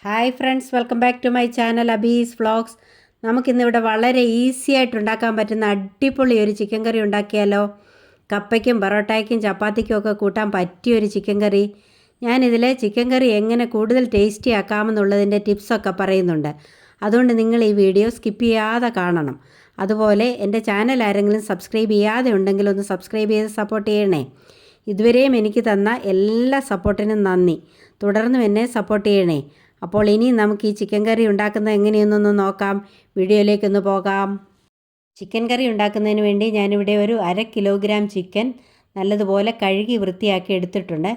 Hi friends, welcome back to my channel Abi's vlogs. നമുക്കിന്നിവിടെ വളരെ easy ആയിട്ട് ഉണ്ടാക്കാൻ പറ്റുന്ന അടിപൊളി ഒരു ചിക്കൻ കറി ഉണ്ടാക്കിയാലോ. കപ്പയ്ക്കും പൊറോട്ടയ്ക്കും ചപ്പാത്തിക്കും ഒക്കെ കൂട്ടാൻ പറ്റിയൊരു ചിക്കൻ കറി. ഞാനിതിൽ ചിക്കൻ കറി എങ്ങനെ കൂടുതൽ ടേസ്റ്റി ആക്കാമെന്നുള്ളതിൻ്റെ ടിപ്സൊക്കെ പറയുന്നുണ്ട്. അതുകൊണ്ട് നിങ്ങൾ ഈ വീഡിയോ സ്കിപ്പ് ചെയ്യാതെ കാണണം. അതുപോലെ എൻ്റെ ചാനൽ ആരെങ്കിലും സബ്സ്ക്രൈബ് ചെയ്യാതെ ഉണ്ടെങ്കിൽ ഒന്ന് സബ്സ്ക്രൈബ് ചെയ്ത് സപ്പോർട്ട് ചെയ്യണേ. ഇതുവരെയും എനിക്ക് തന്ന എല്ലാ സപ്പോർട്ടിനും നന്ദി. തുടർന്നും എന്നെ സപ്പോർട്ട് ചെയ്യണേ. അപ്പോൾ ഇനി നമുക്ക് ഈ ചിക്കൻ കറി ഉണ്ടാക്കുന്നത് എങ്ങനെയൊന്നൊന്ന് നോക്കാം. വീഡിയോയിലേക്കൊന്ന് പോകാം. ചിക്കൻ കറി ഉണ്ടാക്കുന്നതിന് വേണ്ടി ഞാനിവിടെ ഒരു 1/2 കിലോഗ്രാം ചിക്കൻ നല്ലതുപോലെ കഴുകി വൃത്തിയാക്കി എടുത്തിട്ടുണ്ട്.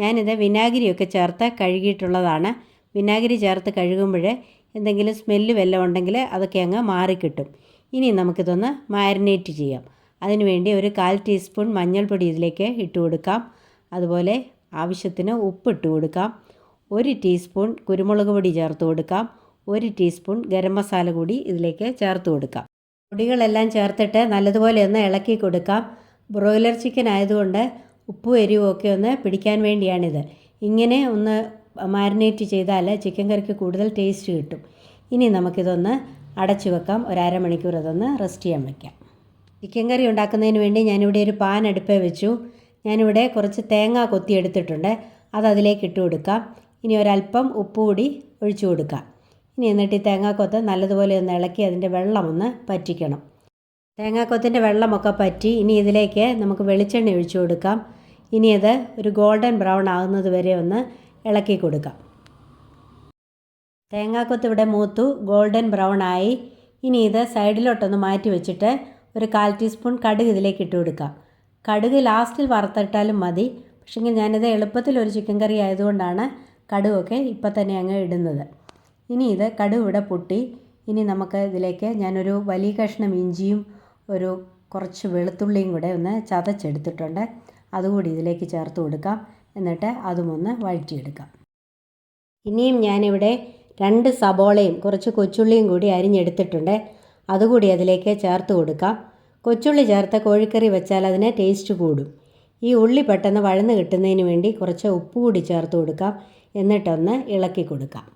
ഞാനിത് വിനാഗിരിയൊക്കെ ചേർത്ത് കഴുകിയിട്ടുള്ളതാണ്. വിനാഗിരി ചേർത്ത് കഴുകുമ്പോൾ എന്തെങ്കിലും സ്മെല്ല് വല്ലതും ഉണ്ടെങ്കിൽ അതൊക്കെ അങ്ങ് മാറിക്കിട്ടും. ഇനി നമുക്കിതൊന്ന് മാരിനേറ്റ് ചെയ്യാം. അതിനുവേണ്ടി ഒരു 1/4 ടീസ്പൂൺ മഞ്ഞൾപ്പൊടി ഇതിലേക്ക് ഇട്ട് കൊടുക്കാം. അതുപോലെ ആവശ്യത്തിന് ഉപ്പ് ഇട്ട് കൊടുക്കാം. 1 ടീസ്പൂൺ കുരുമുളക് പൊടി ചേർത്ത് കൊടുക്കാം. 1 ടീസ്പൂൺ ഗരം മസാല കൂടി ഇതിലേക്ക് ചേർത്ത് കൊടുക്കാം. പൊടികളെല്ലാം ചേർത്തിട്ട് നല്ലതുപോലെ ഒന്ന് ഇളക്കി കൊടുക്കാം. ബ്രോയിലർ ചിക്കൻ ആയതുകൊണ്ട് ഉപ്പും എരിവും ഒക്കെ ഒന്ന് പിടിക്കാൻ വേണ്ടിയാണിത്. ഇങ്ങനെ ഒന്ന് മാരിനേറ്റ് ചെയ്താൽ ചിക്കൻ കറിക്ക് കൂടുതൽ ടേസ്റ്റ് കിട്ടും. ഇനി നമുക്കിതൊന്ന് അടച്ചു വെക്കാം. ഒരു അരമണിക്കൂർ അതൊന്ന് റെസ്റ്റ് ചെയ്യാൻ വയ്ക്കാം. ചിക്കൻ കറി ഉണ്ടാക്കുന്നതിന് വേണ്ടി ഞാനിവിടെ ഒരു പാൻ അടുപ്പേ വെച്ചു. ഞാനിവിടെ കുറച്ച് തേങ്ങ കൊത്തിയെടുത്തിട്ടുണ്ട്. അത് അതിലേക്ക് ഇട്ട് കൊടുക്കാം. ഇനി ഒരല്പം ഉപ്പ് കൂടി ഒഴിച്ചു കൊടുക്കാം. ഇനി എന്നിട്ട് ഈ തേങ്ങാക്കൊത്ത് നല്ലതുപോലെ ഒന്ന് ഇളക്കി അതിൻ്റെ വെള്ളം ഒന്ന് പറ്റിക്കണം. തേങ്ങാക്കൊത്തിൻ്റെ വെള്ളമൊക്കെ പറ്റി ഇനി ഇതിലേക്ക് നമുക്ക് വെളിച്ചെണ്ണ ഒഴിച്ചു കൊടുക്കാം. ഇനി അത് ഒരു ഗോൾഡൻ ബ്രൗൺ ആകുന്നത് വരെ ഒന്ന് ഇളക്കി കൊടുക്കാം. തേങ്ങാക്കൊത്ത് ഇവിടെ മൂത്തു ഗോൾഡൻ ബ്രൗൺ ആയി. ഇനി ഇത് സൈഡിലോട്ടൊന്ന് മാറ്റി വെച്ചിട്ട് ഒരു 1/4 ടീസ്പൂൺ കടുക് ഇതിലേക്ക് ഇട്ട് കൊടുക്കാം. കടുക് ലാസ്റ്റിൽ വറുത്തിട്ടാലും മതി. പക്ഷേങ്കിൽ ഞാനിത് എളുപ്പത്തിൽ ഒരു ചിക്കൻ കറി ആയതുകൊണ്ടാണ് കടുകൊക്കെ ഇപ്പം തന്നെ അങ്ങ് ഇടുന്നത്. ഇനി ഇത് കടുക് ഇവിടെ പൊട്ടി. ഇനി നമുക്ക് ഇതിലേക്ക് ഞാനൊരു വലിയ കഷ്ണം ഇഞ്ചിയും കുറച്ച് വെളുത്തുള്ളിയും കൂടെ ഒന്ന് ചതച്ചെടുത്തിട്ടുണ്ട്. അതുകൂടി ഇതിലേക്ക് ചേർത്ത് കൊടുക്കാം. എന്നിട്ട് അതും ഒന്ന് വഴറ്റിയെടുക്കാം. ഇനിയും ഞാനിവിടെ 2 സബോളയും കുറച്ച് കൊച്ചുള്ളിയും കൂടി അരിഞ്ഞെടുത്തിട്ടുണ്ട്. അതുകൂടി അതിലേക്ക് ചേർത്ത് കൊടുക്കാം. കൊച്ചുള്ളി ചേർത്ത് കോഴിക്കറി വെച്ചാൽ അതിന് ടേസ്റ്റ് കൂടും. ഈ ഉള്ളി പെട്ടെന്ന് വഴന്ന് കിട്ടുന്നതിന് വേണ്ടി കുറച്ച് ഉപ്പ് കൂടി ചേർത്ത് കൊടുക്കാം. എന്നിട്ടൊന്ന് ഇളക്കി കൊടുക്കാം.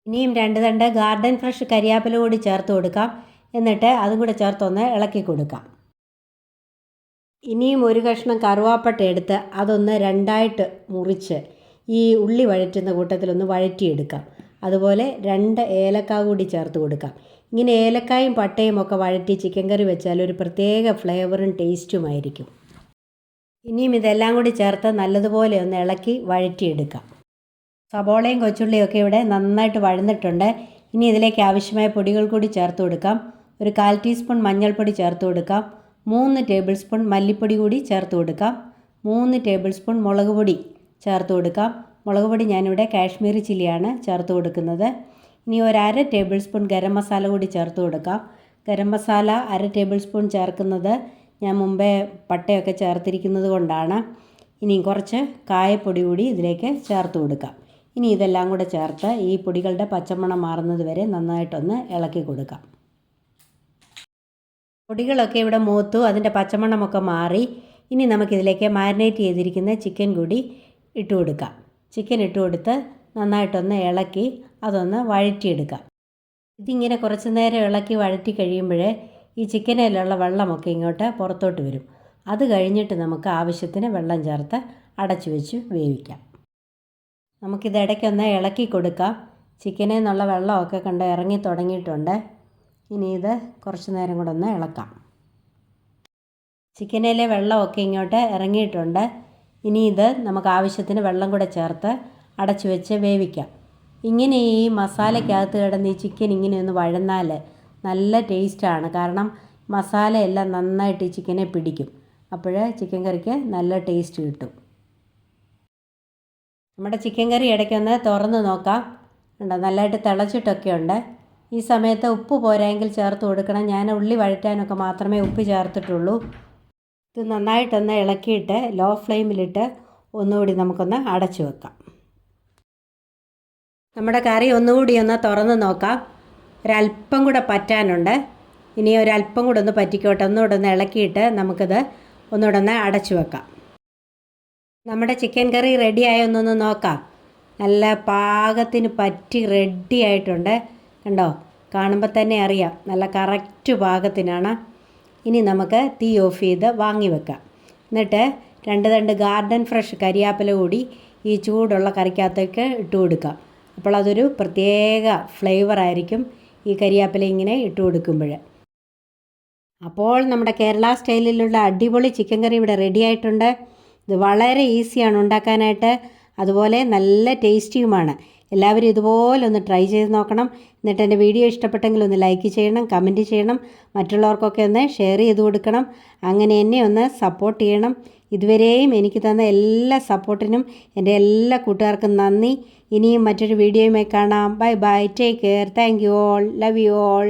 ഇനിയും 2 തണ്ട് ഗാർഡൻ ഫ്രഷ് കരിയാപ്പില കൂടി ചേർത്ത് കൊടുക്കാം. എന്നിട്ട് അതും കൂടെ ചേർത്തൊന്ന് ഇളക്കി കൊടുക്കാം. ഇനിയും ഒരു കഷ്ണം കറുവാപ്പട്ട എടുത്ത് അതൊന്ന് 2ആയിട്ട് മുറിച്ച് ഈ ഉള്ളി വഴറ്റുന്ന കൂട്ടത്തിലൊന്ന് വഴറ്റിയെടുക്കാം. അതുപോലെ 2 ഏലക്ക കൂടി ചേർത്ത് കൊടുക്കാം. ഇങ്ങനെ ഏലക്കായും പട്ടയും ഒക്കെ വഴറ്റി ചിക്കൻ കറി വെച്ചാൽ ഒരു പ്രത്യേക ഫ്ലേവറും ടേസ്റ്റുമായിരിക്കും. ഇനിയും ഇതെല്ലാം കൂടി ചേർത്ത് നല്ലതുപോലെ ഒന്ന് ഇളക്കി വഴറ്റിയെടുക്കാം. സബോളയും കൊച്ചുള്ളിയൊക്കെ ഇവിടെ നന്നായിട്ട് വഴന്നിട്ടുണ്ട്. ഇനി ഇതിലേക്ക് ആവശ്യമായ പൊടികൾ കൂടി ചേർത്ത് കൊടുക്കാം. ഒരു 1/4 ടീസ്പൂൺ മഞ്ഞൾപ്പൊടി ചേർത്ത് കൊടുക്കാം. 3 ടേബിൾ സ്പൂൺ മല്ലിപ്പൊടി കൂടി ചേർത്ത് കൊടുക്കാം. 3 ടേബിൾ സ്പൂൺ മുളക് പൊടി ചേർത്ത് കൊടുക്കാം. മുളക് പൊടി ഞാനിവിടെ കാശ്മീരി ചില്ലിയാണ് ചേർത്ത് കൊടുക്കുന്നത്. ഇനി ഒരു 1/2 ടേബിൾ സ്പൂൺ ഗരം മസാല കൂടി ചേർത്ത് കൊടുക്കാം. ഗരം മസാല 1/2 ടേബിൾ സ്പൂൺ ചേർക്കുന്നത് ഞാൻ മുമ്പേ പട്ടയൊക്കെ ചേർത്തിരിക്കുന്നത് കൊണ്ടാണ്. ഇനി കുറച്ച് കായപ്പൊടി കൂടി ഇതിലേക്ക് ചേർത്ത് കൊടുക്കാം. ഇനി ഇതെല്ലാം കൂടെ ചേർത്ത് ഈ പൊടികളുടെ പച്ചമണം മാറുന്നത് വരെ നന്നായിട്ടൊന്ന് ഇളക്കി കൊടുക്കാം. പൊടികളൊക്കെ ഇവിടെ മൂത്തു, അതിൻ്റെ പച്ചമണമൊക്കെ മാറി. ഇനി നമുക്കിതിലേക്ക് മാരിനേറ്റ് ചെയ്തിരിക്കുന്ന ചിക്കൻ കൂടി ഇട്ട് കൊടുക്കാം. ചിക്കൻ ഇട്ട് കൊടുത്ത് നന്നായിട്ടൊന്ന് ഇളക്കി അതൊന്ന് വഴറ്റിയെടുക്കാം. ഇതിങ്ങനെ കുറച്ച് നേരം ഇളക്കി വഴറ്റി കഴിയുമ്പോൾ ഈ ചിക്കനിലുള്ള വെള്ളമൊക്കെ ഇങ്ങോട്ട് പുറത്തോട്ട് വരും. അത് കഴിഞ്ഞിട്ട് നമുക്ക് ആവശ്യത്തിന് വെള്ളം ചേർത്ത് അടച്ചു വെച്ച് വേവിക്കാം. നമുക്കിത് ഇടയ്ക്കൊന്ന് ഇളക്കി കൊടുക്കാം. ചിക്കനിൽ നിന്നുള്ള വെള്ളമൊക്കെ കണ്ട് ഇറങ്ങി തുടങ്ങിയിട്ടുണ്ട്. ഇനി ഇത് കുറച്ച് നേരം കൂടെ ഒന്ന് ഇളക്കാം. ചിക്കനിലെ വെള്ളമൊക്കെ ഇങ്ങോട്ട് ഇറങ്ങിയിട്ടുണ്ട്. ഇനി ഇത് നമുക്ക് ആവശ്യത്തിന് വെള്ളം കൂടെ ചേർത്ത് അടച്ചു വെച്ച് വേവിക്കാം. ഇങ്ങനെ ഈ മസാലയ്ക്കകത്ത് കിടന്ന് ഈ ചിക്കൻ ഇങ്ങനെ ഒന്ന് വഴന്നാൽ നല്ല ടേസ്റ്റാണ്. കാരണം മസാലയെല്ലാം നന്നായിട്ട് ഈ ചിക്കനെ പിടിക്കും. അപ്പോൾ ചിക്കൻ കറിക്ക് നല്ല ടേസ്റ്റ് കിട്ടും. നമ്മുടെ ചിക്കൻ കറി ഇടയ്ക്കൊന്ന് തുറന്ന് നോക്കാം. ഉണ്ടോ, നല്ലതായിട്ട് തിളച്ചിട്ടൊക്കെ ഉണ്ട്. ഈ സമയത്ത് ഉപ്പ് പോരായെങ്കിൽ ചേർത്ത് കൊടുക്കണം. ഞാൻ ഉള്ളി വഴറ്റാനൊക്കെ മാത്രമേ ഉപ്പ് ചേർത്തിട്ടുള്ളൂ. ഇത് നന്നായിട്ടൊന്ന് ഇളക്കിയിട്ട് ലോ ഫ്ലെയിമിലിട്ട് ഒന്നുകൂടി നമുക്കൊന്ന് അടച്ചു വെക്കാം. നമ്മുടെ കറി ഒന്നുകൂടി ഒന്ന് തുറന്ന് നോക്കാം. ഒരല്പം കൂടെ പറ്റാനുണ്ട്. ഇനി ഒരല്പം കൂടെ ഒന്ന് പറ്റിക്കോട്ടെ. ഒന്നുകൂടെ ഒന്ന് ഇളക്കിയിട്ട് നമുക്കിത് ഒന്നുകൂടെ ഒന്ന് അടച്ചു വെക്കാം. നമ്മുടെ ചിക്കൻ കറി റെഡി ആയൊന്നൊന്ന് നോക്കാം. നല്ല പാകത്തിന് പറ്റി റെഡി ആയിട്ടുണ്ട്. കണ്ടോ, കാണുമ്പോൾ തന്നെ അറിയാം നല്ല കറക്റ്റ് പാകത്തിനാണ്. ഇനി നമുക്ക് തീ ഓഫ് ചെയ്ത് വാങ്ങി വെക്കാം. എന്നിട്ട് 2 തണ്ട് ഗാർഡൻ ഫ്രഷ് കരിയാപ്പില കൂടി ഈ ചൂടുള്ള കറിക്കകത്തേക്ക് ഇട്ട് കൊടുക്കാം. അപ്പോൾ അതൊരു പ്രത്യേക ഫ്ലേവറായിരിക്കും ഈ കരിയാപ്പില ഇങ്ങനെ ഇട്ട് കൊടുക്കുമ്പോൾ. അപ്പോൾ നമ്മുടെ കേരള സ്റ്റൈലിലുള്ള അടിപൊളി ചിക്കൻ കറി ഇവിടെ റെഡി ആയിട്ടുണ്ട്. ഇത് വളരെ ഈസിയാണ് ഉണ്ടാക്കാനായിട്ട്, അതുപോലെ നല്ല ടേസ്റ്റിയുമാണ്. എല്ലാവരും ഇതുപോലെ ഒന്ന് ട്രൈ ചെയ്ത് നോക്കണം. എന്നിട്ട് എൻ്റെ വീഡിയോ ഇഷ്ടപ്പെട്ടെങ്കിൽ ഒന്ന് ലൈക്ക് ചെയ്യണം, കമൻറ്റ് ചെയ്യണം, മറ്റുള്ളവർക്കൊക്കെ ഒന്ന് ഷെയർ ചെയ്ത് കൊടുക്കണം. അങ്ങനെ എന്നെ ഒന്ന് സപ്പോർട്ട് ചെയ്യണം. ഇതുവരെയും എനിക്ക് തന്ന എല്ലാ സപ്പോർട്ടിനും എൻ്റെ എല്ലാ കൂട്ടുകാർക്കും നന്ദി. ഇനിയും മറ്റൊരു വീഡിയോയുമായി കാണാം. Bye bye, take care, thank you all, love you all.